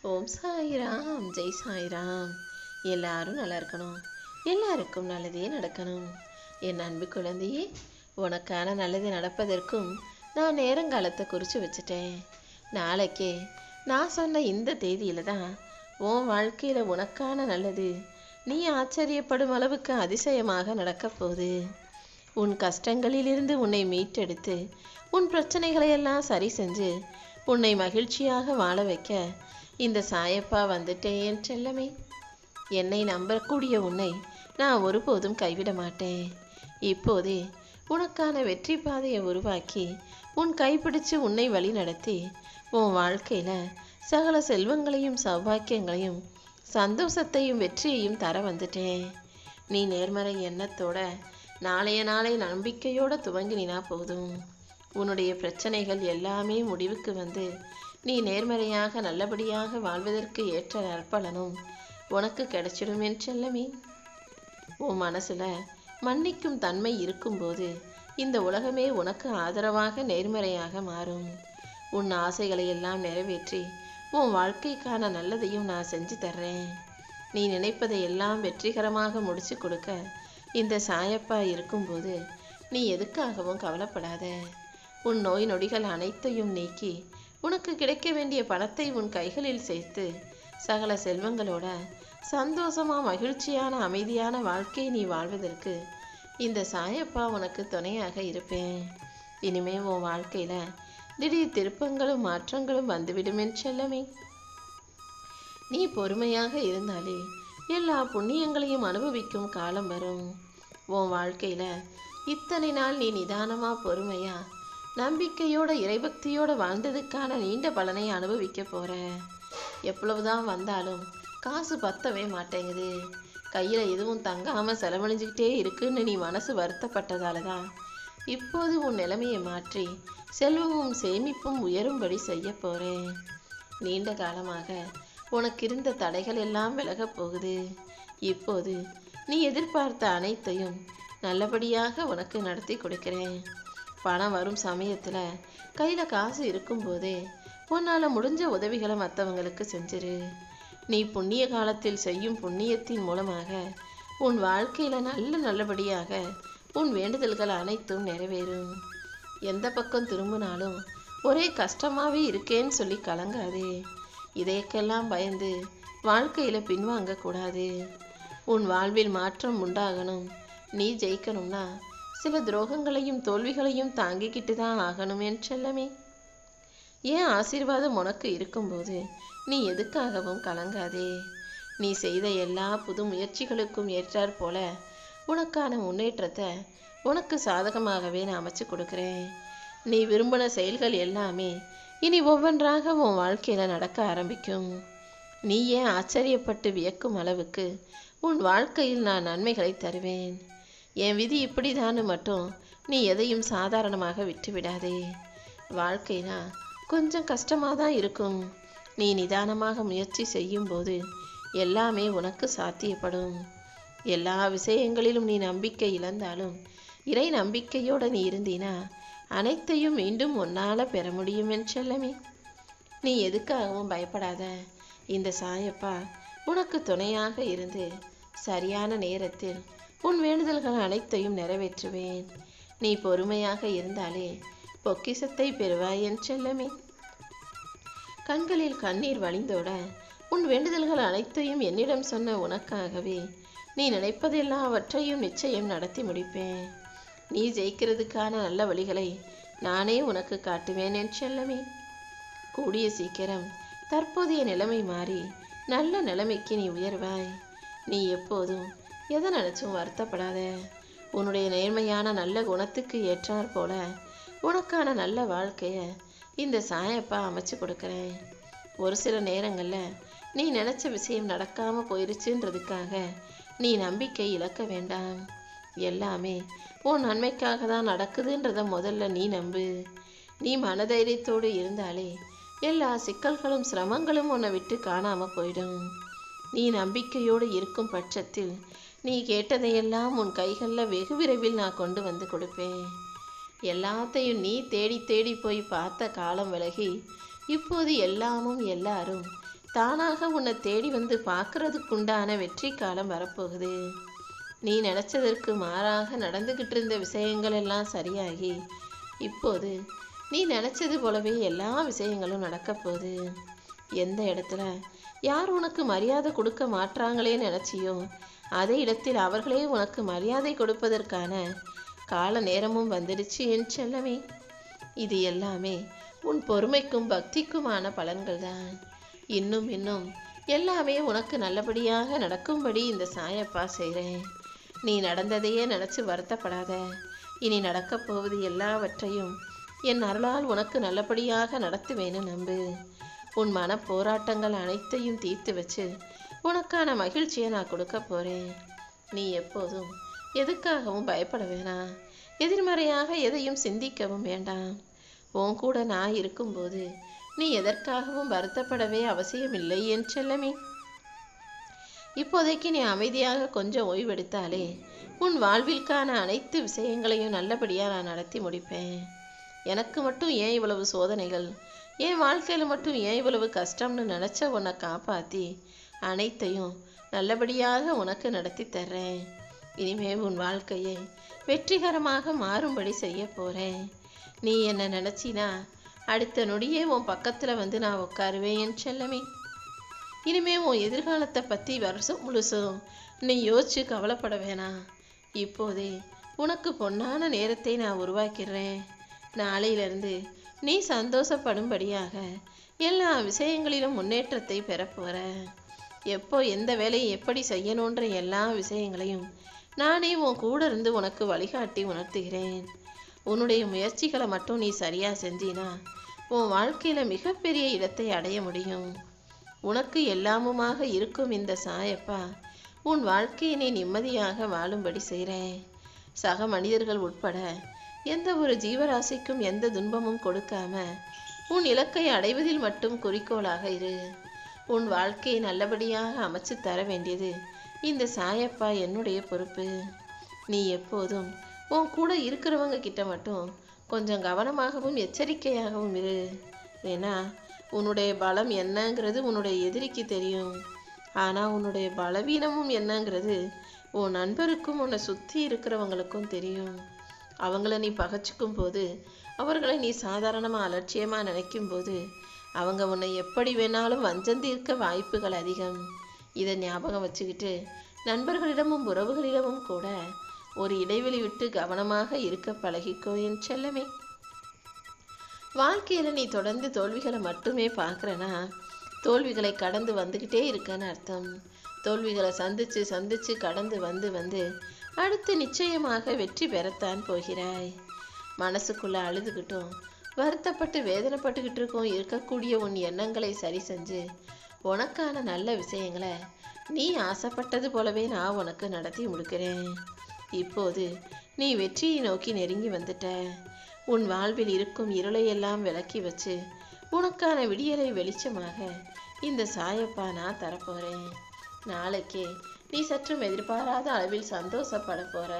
ஓம் சாய்ராம், ஜெய் சாய்ராம். எல்லாரும் நல்லா இருக்கணும், எல்லாருக்கும் நல்லதே நடக்கணும். என் அன்பு குழந்தையே, உனக்கான நல்லது நடப்பதற்கும் நான் நேரங்காலத்தை குறித்து வச்சுட்டேன். நாளைக்கே நான் சொன்ன இந்த தேதியில தான் உன் வாழ்க்கையில் உனக்கான நல்லது நீ ஆச்சரியப்படும் அளவுக்கு அதிசயமாக நடக்கப் போகுது. உன் கஷ்டங்களிலிருந்து உன்னை மீட்டெடுத்து உன் பிரச்சனைகளையெல்லாம் சரி செஞ்சு உன்னை மகிழ்ச்சியாக வாழ வைக்க இந்த சாயப்பா வந்துட்டேன் என் செல்லமே. என்னை நம்பக்கூடிய உன்னை நான் ஒருபோதும் கைவிட மாட்டேன். இப்போதே உனக்கான வெற்றி பாதையை உருவாக்கி உன் கைப்பிடிச்சு உன்னை வழி நடத்தி உன் வாழ்க்கையில் சகல செல்வங்களையும் சௌபாக்கியங்களையும் சந்தோஷத்தையும் வெற்றியையும் தர வந்துட்டேன். நீ நேர்மறை எண்ணத்தோட நாளைய நாளை நம்பிக்கையோடு துவங்கினா போதும். உன்னுடைய பிரச்சனைகள் எல்லாமே முடிவுக்கு வந்து நீ நேர்மறையாக நல்லபடியாக வாழ்வதற்கு ஏற்ற நற்பலனும் உனக்கு கிடைச்சிடும் என் செல்லமே. உன் மனசுல மன்னிக்கும் தன்மை இருக்கும்போது இந்த உலகமே உனக்கு ஆதரவாக நேர்மறையாக மாறும். உன் ஆசைகளை எல்லாம் நிறைவேற்றி உன் வாழ்க்கைக்கான நல்லதையும் நான் செஞ்சு தர்றேன். நீ நினைப்பதை எல்லாம் வெற்றிகரமாக முடிச்சு கொடுக்க இந்த சாயப்பா இருக்கும்போது நீ எதுக்காகவும் கவலைப்படாத. உன் நோய் நொடிகள் அனைத்தையும் நீக்கி உனக்கு கிடைக்க வேண்டிய பணத்தை உன் கைகளில் சேர்த்து சகல செல்வங்களோட சந்தோஷமா மகிழ்ச்சியான அமைதியான வாழ்க்கையை நீ வாழ்வதற்கு இந்த சாயப்பா உனக்கு துணையாக இருப்பேன். இனிமே உன் வாழ்க்கையில திடீர் திருப்பங்களும் மாற்றங்களும் வந்துவிடும் என் செல்லமே. நீ பொறுமையாக இருந்தாலே எல்லா புண்ணியங்களையும் அனுபவிக்கும் காலம் வரும். உன் வாழ்க்கையில இத்தனை நாள் நீ நிதானமா பொறுமையா நம்பிக்கையோட இறைபக்தியோட வாழ்ந்ததுக்கான நீண்ட பலனை அனுபவிக்க போற. எவ்வளவுதான் வந்தாலும் காசு பத்தவே மாட்டேங்குது, கையில் எதுவும் தங்காம செலவழிஞ்சுக்கிட்டே இருக்குன்னு நீ மனசு வருத்தப்பட்டதால தான் இப்போது உன் நிலைமையை மாற்றி செல்வமும் சேமிப்பும் உயரும்படி செய்ய போறேன். நீண்ட காலமாக உனக்கு இருந்த தடைகள் எல்லாம் விலகப் போகுது. இப்போது நீ எதிர்பார்த்த அனைத்தையும் நல்லபடியாக உனக்கு நடத்தி கொடுக்கிறேன். பணம் வரும் சமயத்தில் கையில் காசு இருக்கும்போதே உன்னால் முடிஞ்ச உதவிகளை மற்றவங்களுக்கு செஞ்சிரு. நீ புண்ணிய காலத்தில் செய்யும் புண்ணியத்தின் மூலமாக உன் வாழ்க்கையில் நல்லபடியாக உன் வேண்டுதல்கள் அனைத்தும் நிறைவேறும். எந்த பக்கம் திரும்பினாலும் ஒரே கஷ்டமாகவே இருக்கேன்னு சொல்லி கலங்காதே. இதைக்கெல்லாம் பயந்து வாழ்க்கையில் பின்வாங்கக்கூடாது. உன் வாழ்வில் மாற்றம் உண்டாகணும், நீ ஜெயிக்கணும்னா சில துரோகங்களையும் தோல்விகளையும் தாங்கிக்கிட்டு தான் ஆகணும் என் செல்லமே. ஏன் ஆசீர்வாதம் உனக்கு இருக்கும்போது நீ எதுக்காகவும் கலங்காதே. நீ செய்த எல்லா புது முயற்சிகளுக்கும் ஏற்றாற் போல உனக்கான முன்னேற்றத்தை உனக்கு சாதகமாகவே நான் அமைச்சு கொடுக்குறேன். நீ விரும்பின செயல்கள் எல்லாமே இனி ஒவ்வொன்றாக உன் வாழ்க்கையில் நடக்க ஆரம்பிக்கும். நீ ஏன் ஆச்சரியப்பட்டு வியக்கும் அளவுக்கு உன் வாழ்க்கையில் நான் நன்மைகளை தருவேன். என் விதி இப்படிதான்னு மட்டும் நீ எதையும் சாதாரணமாக விட்டு விடாதே. வாழ்க்கைனா கொஞ்சம் கஷ்டமாக தான் இருக்கும். நீ நிதானமாக முயற்சி செய்யும்போது எல்லாமே உனக்கு சாத்தியப்படும். எல்லா விஷயங்களிலும் நீ நம்பிக்கை இழந்தாலும் இறை நம்பிக்கையோடு நீ இருந்தீனா அனைத்தையும் மீண்டும் உன்னால் பெற முடியும் என் செல்லமே. நீ எதுக்காகவும் பயப்படாத. இந்த சாயப்பா உனக்கு துணையாக இருந்து சரியான நேரத்தில் உன் வேண்டுதல்கள் அனைத்தையும் நிறைவேற்றுவேன். நீ பொறுமையாக இருந்தாலே பொக்கிஷத்தை பெறுவாய் என் செல்லமே. கண்களில் கண்ணீர் வழிந்தோட உன் வேண்டுதல்கள் அனைத்தையும் என்னிடம் சொன்ன உனக்காகவே நீ நினைப்பதெல்லாவற்றையும் நிச்சயம் நடத்தி முடிப்பேன். நீ ஜெயிக்கிறதுக்கான நல்ல வழிகளை நானே உனக்கு காட்டுவேன் என் செல்லமே. கூடிய சீக்கிரம் தற்போதைய நிலைமை மாறி நல்ல நிலைமைக்கு நீ உயர்வாய். நீ எப்போதும் எதை நினச்சும் வருத்தப்படாத. உன்னுடைய நேர்மையான நல்ல குணத்துக்கு ஏற்றாற் போல உனக்கான நல்ல வாழ்க்கையை இந்த சாயப்பா அமைச்சு கொடுக்குறேன். ஒரு சில நேரங்களில் நீ நினச்ச விஷயம் நடக்காமல் போயிருச்சுன்றதுக்காக நீ நம்பிக்கை இழக்க வேண்டாம். எல்லாமே உன் நன்மைக்காக தான் நடக்குதுன்றத முதல்ல நீ நம்பு. நீ மனதைரியத்தோடு இருந்தாலே எல்லா சிக்கல்களும் சிரமங்களும் உன்னை விட்டு காணாமல் போயிடும். நீ நம்பிக்கையோடு இருக்கும் பட்சத்தில் நீ கேட்டதையெல்லாம் உன் கைகளில் வெகு விரைவில் நான் கொண்டு வந்து கொடுப்பேன். எல்லாத்தையும் நீ தேடி தேடி போய் பார்த்த காலம் விலகி இப்போது எல்லாமும் எல்லாரும் தானாக உன்னை தேடி வந்து பார்க்கறதுக்குண்டான வெற்றி காலம் வரப்போகுது. நீ நினச்சதற்கு மாறாக நடந்துக்கிட்டு இருந்த விஷயங்கள் எல்லாம் சரியாகி இப்போது நீ நினச்சது போலவே எல்லா விஷயங்களும் நடக்க போகுது. எந்த இடத்துல யார் உனக்கு மரியாதை கொடுக்க மாட்டாங்களே நினச்சியோ அதே இடத்தில் அவர்களே உனக்கு மரியாதை கொடுப்பதற்கான கால நேரமும் வந்துடுச்சு என் செல்லமே. இது எல்லாமே உன் பொறுமைக்கும் பக்திக்குமான பலன்கள் தான். இன்னும் இன்னும் எல்லாமே உனக்கு நல்லபடியாக நடக்கும்படி இந்த சாயப்பா செய்கிறேன். நீ நடந்ததையே நினச்சி வருத்தப்படாத. இனி நடக்கப் போவது எல்லாவற்றையும் என் அருளால் உனக்கு நல்லபடியாக நடத்துவேன்னு நம்பு. உன் மன போராட்டங்கள் அனைத்தையும் தீர்த்து வச்சு உனக்கான மகிழ்ச்சியை நான் கொடுக்க போகிறேன். நீ எப்போதும் எதுக்காகவும் பயப்பட வேணாம். எதிர்மறையாக எதையும் சிந்திக்கவும் வேண்டாம். உன் கூட நான் இருக்கும்போது நீ எதற்காகவும் வருத்தப்படவே அவசியமில்லை என் செல்லமே. இப்போதைக்கு நீ அமைதியாக கொஞ்சம் ஓய்வெடுத்தாலே உன் வாழ்விற்கான அனைத்து விஷயங்களையும் நல்லபடியாக நான் நடத்தி முடிப்பேன். எனக்கு மட்டும் ஏன் இவ்வளவு சோதனைகள், என் வாழ்க்கையில் மட்டும் ஏன் இவ்வளவு கஷ்டம்னு நினச்ச உன்னை காப்பாற்றி அனைத்தையும் நல்லபடியாக உனக்கு நடத்தி தர்றேன். இனிமே உன் வாழ்க்கையை வெற்றிகரமாக மாறும்படி செய்ய போகிறேன். நீ என்ன நினச்சினா அடுத்த நொடியே உன் பக்கத்தில் வந்து நான் உட்காருவேன் என் செல்லமே. இனிமே உன் எதிர்காலத்தை பற்றி வருஷம் முழுசும் நீ யோசிச்சு கவலைப்பட வேணாம். இப்போதே உனக்கு பொன்னான நேரத்தை நான் உருவாக்கிறேன். நாளையிலிருந்து நீ சந்தோஷப்படும்படியாக எல்லா விஷயங்களிலும் முன்னேற்றத்தை பெறப்போற. எப்போ எந்த வேலையை எப்படி செய்யணுன்ற எல்லா விஷயங்களையும் நானே உன் கூட இருந்து உனக்கு வழிகாட்டி உணர்த்துகிறேன். உன்னுடைய முயற்சிகளை மட்டும் நீ சரியாக செஞ்சினா உன் வாழ்க்கையில் மிகப்பெரிய இடத்தை அடைய முடியும். உனக்கு எல்லாமுமாக இருக்கும் இந்த சாயப்பா உன் வாழ்க்கையை நீ நிம்மதியாக வாழும்படி செய்கிறேன். சக மனிதர்கள் உட்பட எந்த ஒரு ஜீவராசிக்கும் எந்த துன்பமும் கொடுக்காம உன் இலக்கை அடைவதில் மட்டும் குறிக்கோளாக இரு. உன் வாழ்க்கையை நல்லபடியாக அமைச்சு தர வேண்டியது இந்த சாயப்பா என்னுடைய பொறுப்பு. நீ எப்போதும் உன் கூட இருக்கிறவங்க கிட்ட மட்டும் கொஞ்சம் கவனமாகவும் எச்சரிக்கையாகவும் இரு. ஏன்னா உன்னுடைய பலம் என்னங்கிறது உன்னுடைய எதிரிக்கு தெரியும். ஆனால் உன்னுடைய பலவீனமும் என்னங்கிறது உன் நண்பருக்கும் உன்னை சுற்றி இருக்கிறவங்களுக்கும் தெரியும். அவங்கள நீ பகைச்சிக்கும் போது, அவர்களை நீ சாதாரணமாக அலட்சியமாக நினைக்கும் போது அவங்க உன்னை எப்படி வேணாலும் வஞ்சந்தீர்க்க வாய்ப்புகள் அதிகம். இதை ஞாபகம் வச்சுக்கிட்டு நண்பர்களிடமும் உறவுகளிடமும் கூட ஒரு இடைவெளி விட்டு கவனமாக இருக்க பழகிக்கோ என் செல்லமே. வாழ்க்கையில் நீ தொடர்ந்து தோல்விகளை மட்டுமே பார்க்குறனா தோல்விகளை கடந்து வந்துக்கிட்டே இருக்கன்னு அர்த்தம். தோல்விகளை சந்திச்சு சந்திச்சு கடந்து வந்து அடுத்து நிச்சயமாக வெற்றி பெறத்தான் போகிறாய். மனசுக்குள்ள அழுதுகிட்டும் வருத்தப்பட்டு வேதனைப்பட்டுக்கிட்டு இருக்கக்கூடிய உன் எண்ணங்களை சரி செஞ்சு உனக்கான நல்ல விஷயங்களை நீ ஆசைப்பட்டது போலவே நான் உனக்கு நடத்தி முடிக்கிறேன். இப்போது நீ வெற்றியை நோக்கி நெருங்கி வந்துட்ட. உன் வாழ்வில் இருக்கும் இருளையெல்லாம் விலக்கி வச்சு உனக்கான விடியலை வெளிச்சமாக இந்த சாயப்பா நான் தரப்போகிறேன். நாளைக்கே நீ சற்றும் எதிர்பாராத அளவில் சந்தோஷப்பட போற.